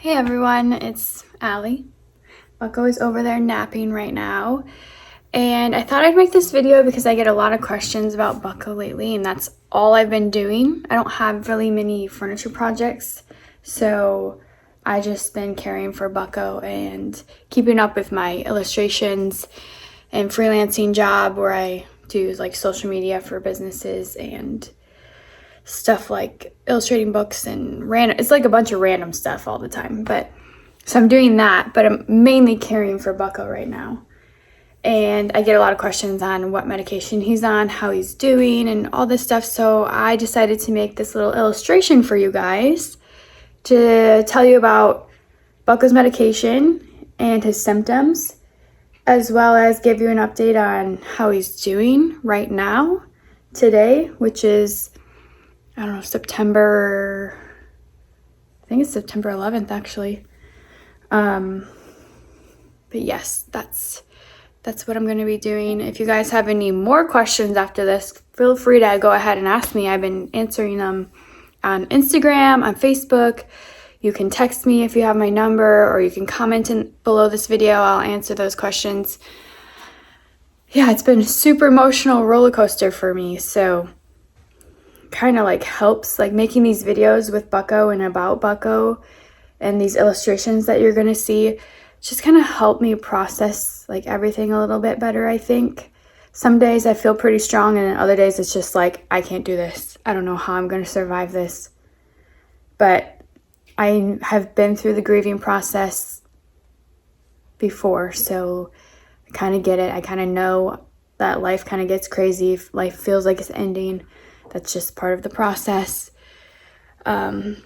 Hey everyone, it's Allie. Bucko is over there napping right now. And I thought I'd make this video because I get a lot of questions about Bucko lately, and that's all I've been doing. I don't have really many furniture projects, so I just been caring for Bucko and keeping up with my illustrations and freelancing job where I do like social media for businesses and stuff like illustrating books and it's like a bunch of random stuff all the time. But so I'm doing that, but I'm mainly caring for Bucko right now. And I get a lot of questions on what medication he's on, how he's doing, and all this stuff. So I decided to make this little illustration for you guys to tell you about Bucko's medication and his symptoms, as well as give you an update on how he's doing right now, today, which is, I don't know, I think it's September 11th actually. But yes, that's what I'm going to be doing. If you guys have any more questions after this, feel free to go ahead and ask me. I've been answering them on Instagram, on Facebook. You can text me if you have my number, or you can comment below this video. I'll answer those questions. Yeah, it's been a super emotional roller coaster for me, so kind of like helps, like making these videos with Bucko and about Bucko and these illustrations that you're going to see just kind of help me process like everything a little bit better. I think some days I feel pretty strong, and then other days it's just like, I can't do this. I don't know how I'm going to survive this. But I have been through the grieving process before, so I kind of get it. I kind of know that life kind of gets crazy. Life feels like it's ending. That's just part of the process. And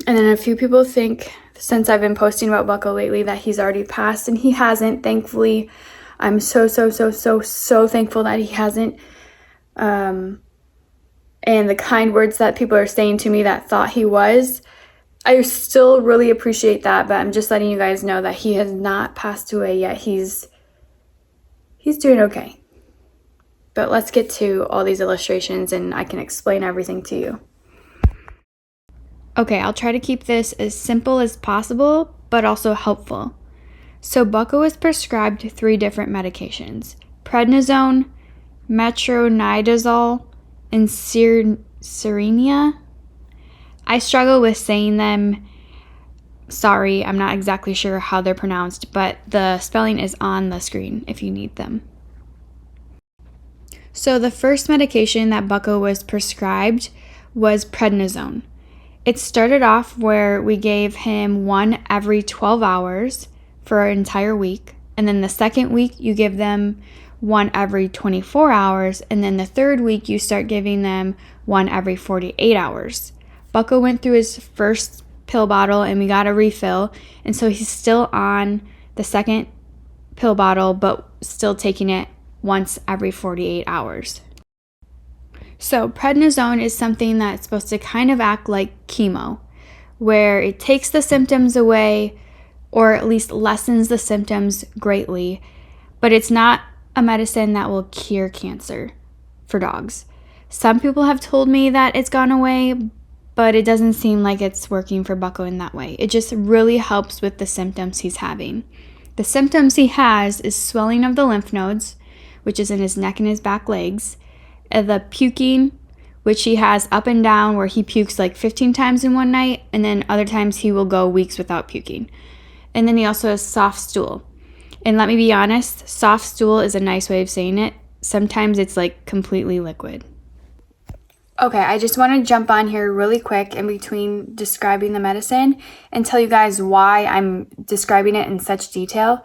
then a few people think, since I've been posting about Bucko lately, that he's already passed, and he hasn't, thankfully. I'm so thankful that he hasn't. And the kind words that people are saying to me that thought he was, I still really appreciate that, but I'm just letting you guys know that he has not passed away yet. He's doing okay. But let's get to all these illustrations and I can explain everything to you. Okay, I'll try to keep this as simple as possible, but also helpful. So Bucko was prescribed 3 different medications: Prednisone, Metronidazole, and Cerenia. I struggle with saying them. Sorry, I'm not exactly sure how they're pronounced, but the spelling is on the screen if you need them. So the first medication that Bucko was prescribed was Prednisone. It started off where we gave him one every 12 hours for an entire week. And then the second week, you give them one every 24 hours. And then the third week, you start giving them one every 48 hours. Bucko went through his first pill bottle and we got a refill. And so he's still on the second pill bottle, but still taking it once every 48 hours. So prednisone is something that's supposed to kind of act like chemo, where it takes the symptoms away or at least lessens the symptoms greatly, but it's not a medicine that will cure cancer for dogs. Some people have told me that it's gone away, but it doesn't seem like it's working for Bucko in that way. It just really helps with the symptoms he's having. The symptoms he has is swelling of the lymph nodes, which is in his neck and his back legs, the puking, which he has up and down, where he pukes like 15 times in one night, and then other times he will go weeks without puking. And then he also has soft stool. And let me be honest, soft stool is a nice way of saying it. Sometimes it's like completely liquid. Okay, I just want to jump on here really quick in between describing the medicine and tell you guys why I'm describing it in such detail.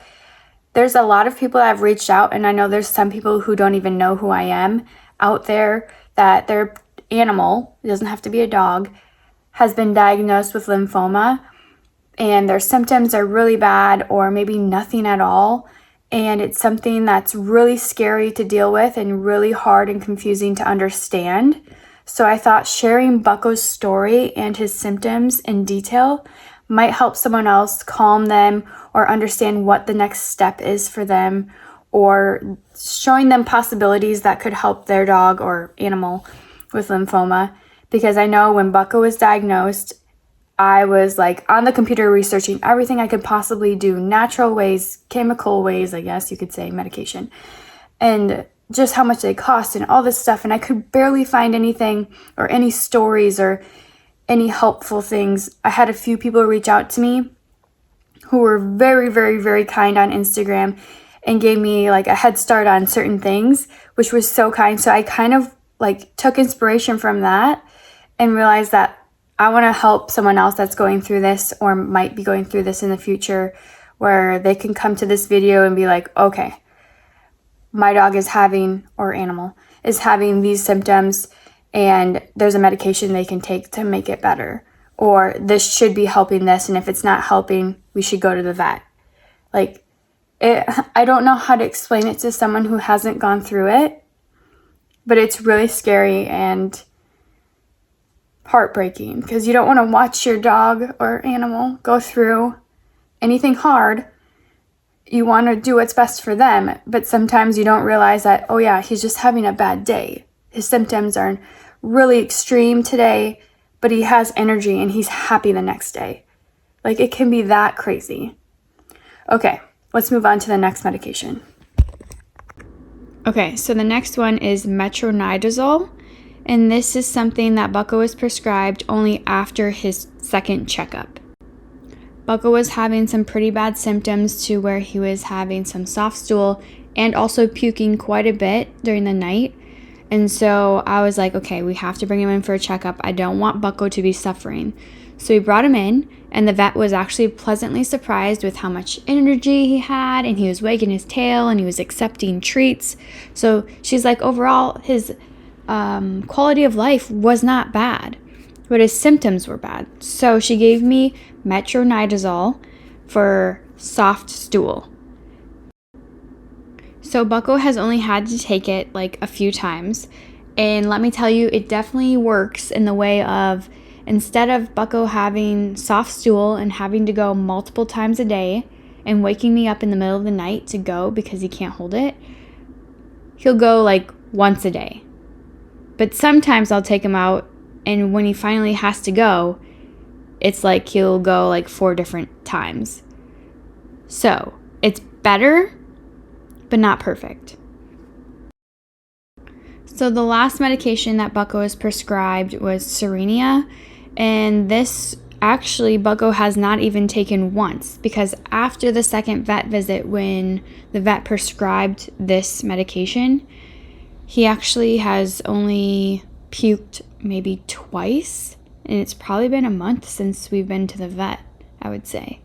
There's a lot of people that have reached out, and I know there's some people who don't even know who I am out there, that their animal, it doesn't have to be a dog, has been diagnosed with lymphoma, and their symptoms are really bad or maybe nothing at all, and it's something that's really scary to deal with and really hard and confusing to understand. So I thought sharing Bucko's story and his symptoms in detail might help someone else calm them or understand what the next step is for them, or showing them possibilities that could help their dog or animal with lymphoma. Because I know when Bucko was diagnosed, I was like on the computer researching everything I could possibly do, natural ways, chemical ways, I guess you could say, medication, and just how much they cost and all this stuff. And I could barely find anything or any stories or any helpful things. I had a few people reach out to me who were very, very, very kind on Instagram and gave me like a head start on certain things, which was so kind. So I kind of like took inspiration from that and realized that I want to help someone else that's going through this or might be going through this in the future, where they can come to this video and be like, okay, my dog is having, or animal is having these symptoms, and there's a medication they can take to make it better. Or this should be helping this, and if it's not helping, we should go to the vet. Like, I don't know how to explain it to someone who hasn't gone through it, but it's really scary and heartbreaking, because you don't want to watch your dog or animal go through anything hard. You want to do what's best for them, but sometimes you don't realize that, oh yeah, he's just having a bad day. His symptoms are really extreme today, but he has energy and he's happy the next day. Like, it can be that crazy. Okay, let's move on to the next medication. Okay, so the next one is Metronidazole. And this is something that Bucko was prescribed only after his second checkup. Bucko was having some pretty bad symptoms to where he was having some soft stool and also puking quite a bit during the night. And so I was like, okay, we have to bring him in for a checkup. I don't want Bucko to be suffering. So we brought him in, and the vet was actually pleasantly surprised with how much energy he had, and he was wagging his tail and he was accepting treats. So she's like, overall, his quality of life was not bad, but his symptoms were bad. So she gave me Metronidazole for soft stool. So Bucko has only had to take it like a few times, and let me tell you, it definitely works in the way of, instead of Bucko having soft stool and having to go multiple times a day and waking me up in the middle of the night to go because he can't hold it, he'll go like once a day. But sometimes I'll take him out, and when he finally has to go, it's like he'll go like 4 different times. So it's better, but not perfect. So the last medication that Bucko was prescribed was Cerenia, and this actually Bucko has not even taken once, because after the second vet visit, when the vet prescribed this medication, he actually has only puked maybe twice, and it's probably been a month since we've been to the vet, I would say.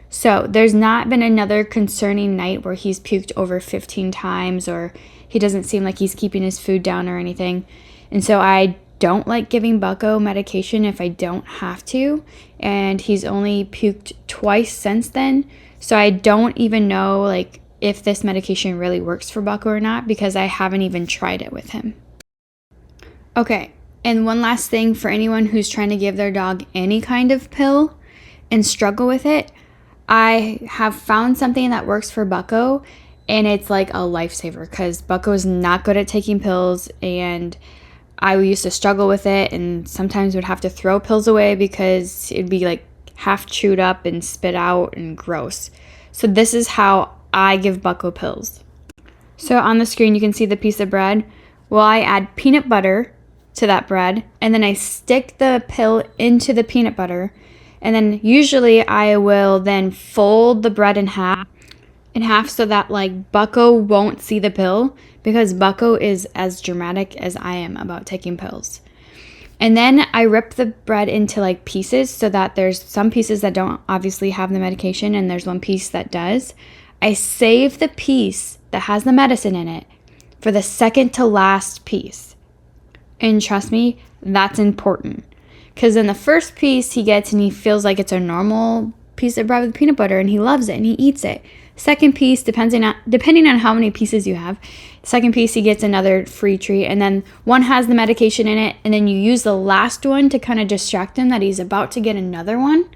So there's not been another concerning night where he's puked over 15 times, or he doesn't seem like he's keeping his food down or anything. And so I don't like giving Bucko medication if I don't have to, and he's only puked twice since then. So I don't even know like if this medication really works for Bucko or not, because I haven't even tried it with him. Okay, and one last thing for anyone who's trying to give their dog any kind of pill and struggle with it, I have found something that works for Bucko, and it's like a lifesaver, because Bucko is not good at taking pills, and I used to struggle with it and sometimes would have to throw pills away because it'd be like half chewed up and spit out and gross. So this is how I give Bucko pills. So on the screen you can see the piece of bread. Well, I add peanut butter to that bread, and then I stick the pill into the peanut butter, and then usually I will then fold the bread in half so that like Bucko won't see the pill, because Bucko is as dramatic as I am about taking pills. And then I rip the bread into like pieces, so that there's some pieces that don't obviously have the medication and there's one piece that does. I save the piece that has the medicine in it for the second to last piece. And trust me, that's important. Because in the first piece he gets and he feels like it's a normal piece of bread with peanut butter and he loves it and he eats it. Second piece, depending on how many pieces you have, second piece he gets another free treat, and then one has the medication in it, and then you use the last one to kind of distract him that he's about to get another one,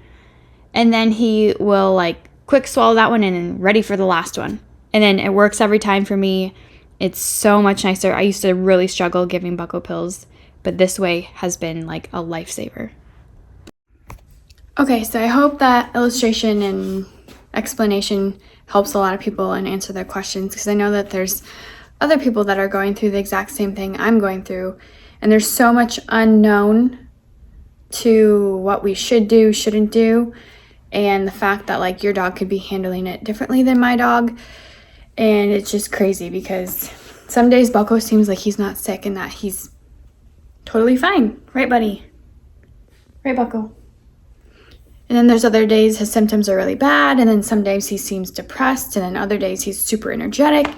and then he will like quick swallow that one and ready for the last one. And then it works every time for me. It's so much nicer. I used to really struggle giving Bucko pills, but this way has been like a lifesaver. Okay, so I hope that illustration and explanation helps a lot of people and answer their questions, because I know that there's other people that are going through the exact same thing I'm going through, and there's so much unknown to what we should do, shouldn't do, and the fact that like your dog could be handling it differently than my dog. And it's just crazy because some days Bucko seems like he's not sick and that he's totally fine. Right, buddy? Right, Bucko? And then there's other days his symptoms are really bad, and then some days he seems depressed, and then other days he's super energetic.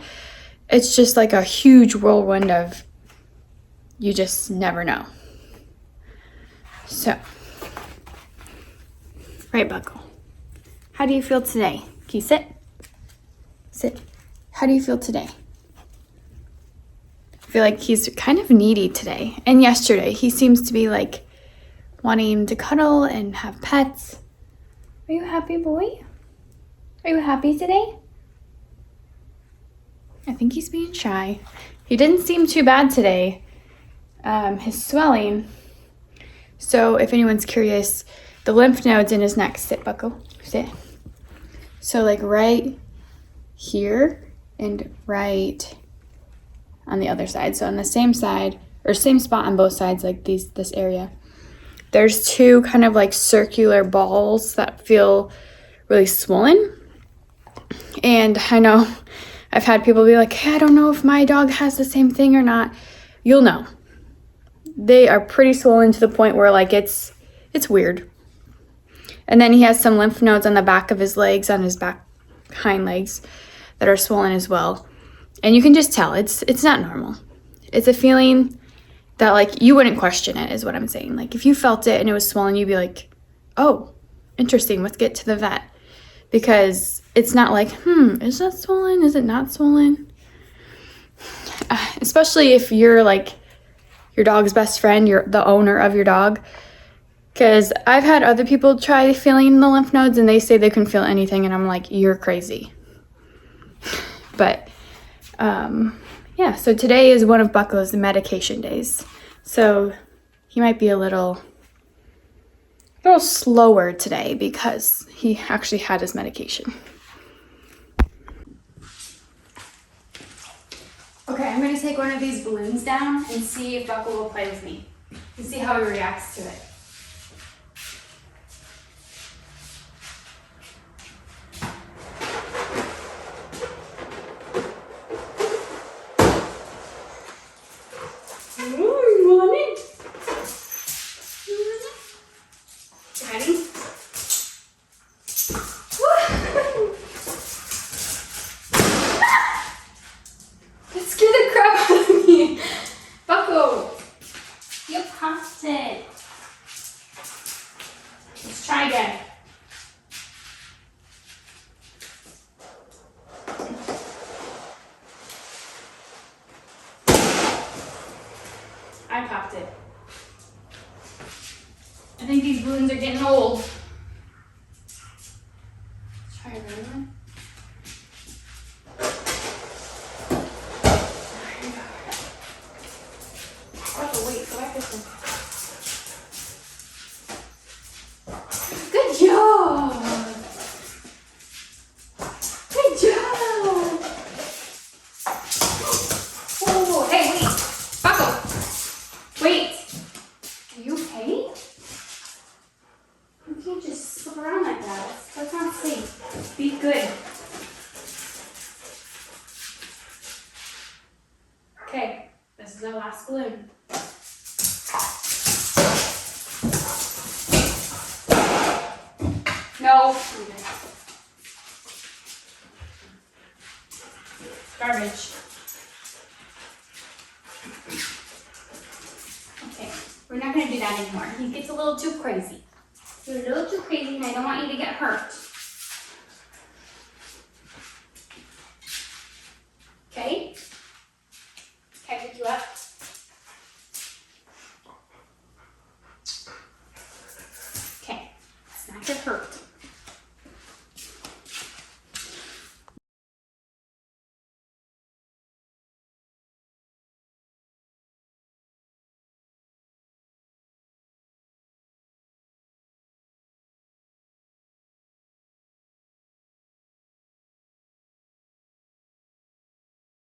It's just like a huge whirlwind of you just never know. So, right, Bucko? How do you feel today? Can you sit? Sit. How do you feel today? I feel like he's kind of needy today. And yesterday, he seems to be like wanting to cuddle and have pets. Are you happy, boy? Are you happy today? I think he's being shy. He didn't seem too bad today. His swelling. So if anyone's curious, the lymph nodes in his neck. Sit, Bucko. Sit. So like right here and right on the other side. So on the same side, or same spot on both sides, like this area. There's two kind of like circular balls that feel really swollen. And I know I've had people be like, hey, I don't know if my dog has the same thing or not. You'll know. They are pretty swollen to the point where like it's weird. And then he has some lymph nodes on the back of his legs, on his back hind legs, that are swollen as well. And you can just tell it's not normal. It's a feeling that like you wouldn't question it, is what I'm saying. Like if you felt it and it was swollen, you'd be like, oh, interesting, let's get to the vet. Because it's not like, is that swollen? Is it not swollen? Especially if you're like your dog's best friend, you're the owner of your dog. Because I've had other people try feeling the lymph nodes and they say they couldn't feel anything, and I'm like, you're crazy. But yeah, so today is one of Bucko's medication days. So he might be a little slower today because he actually had his medication. Okay, I'm going to take one of these balloons down and see if Bucko will play with me and see how he reacts to it. Let's try again. I popped it. I think these balloons are getting old. Let's try another one. Wait, so I have to... Good job! Good job! Oh, hey, wait! Bucko! Wait! Are you okay? You can't just slip around like that. That's not safe. Be good. Okay, this is our last balloon. No. Garbage. Okay, we're not going to do that anymore. He gets a little too crazy. You're a little too crazy and I don't want you to get hurt. Okay? Can I pick you up? Okay, it's not going to hurt.